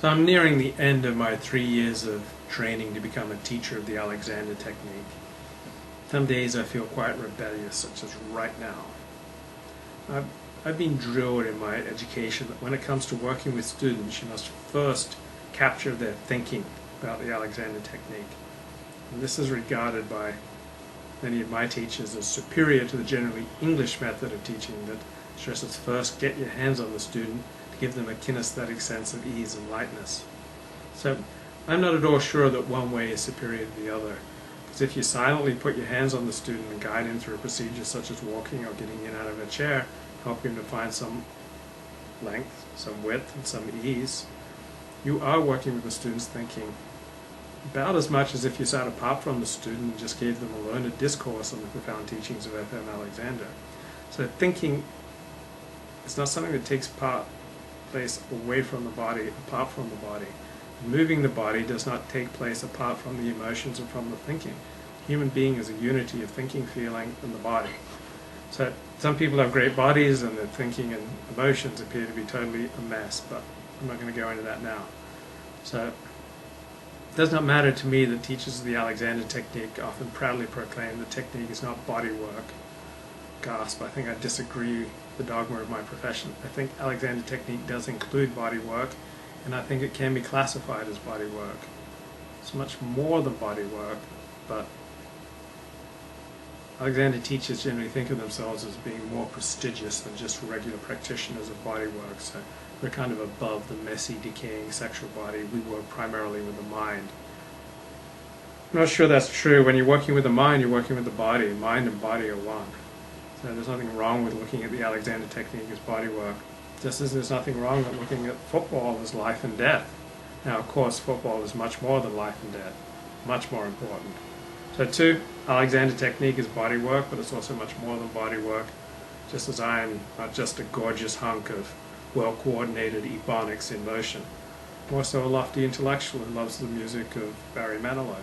So I'm nearing the end of my 3 years of training to become a teacher of the Alexander technique. Some days I feel quite rebellious, such as right now. I've been drilled in my education that when it comes to working with students, you must first capture their thinking about the Alexander technique. And this is regarded by many of my teachers as superior to the generally English method of teaching that stresses first get your hands on the student to give them a kinesthetic sense of ease and lightness. So I'm not at all sure that one way is superior to the other, because if you silently put your hands on the student and guide him through a procedure such as walking or getting in and out of a chair, help him to find some length, some width, and some ease, you are working with the student's thinking about as much as if you sat apart from the student and just gave them a learned discourse on the profound teachings of F.M. Alexander. So thinking is not something that takes place away from the body, apart from the body. Moving the body does not take place apart from the emotions and from the thinking. Human being is a unity of thinking, feeling, and the body. So some people have great bodies and their thinking and emotions appear to be totally a mess, but I'm not going to go into that now. So it does not matter to me that teachers of the Alexander technique often proudly proclaim the technique is not body work. Gasp, I think I disagree with the dogma of my profession. I think Alexander technique does include body work, and I think it can be classified as body work. It's much more than body work, but Alexander teachers generally think of themselves as being more prestigious than just regular practitioners of body work, so we're kind of above the messy, decaying sexual body. We work primarily with the mind. I'm not sure that's true. When you're working with the mind, you're working with the body. Mind and body are one. So there's nothing wrong with looking at the Alexander technique as body work, just as there's nothing wrong with looking at football as life and death. Now, of course, football is much more than life and death, much more important. So too, Alexander technique is body work, but it's also much more than body work, just as I am not just a gorgeous hunk of well-coordinated ebonics in motion. I'm also a lofty intellectual who loves the music of Barry Manilow.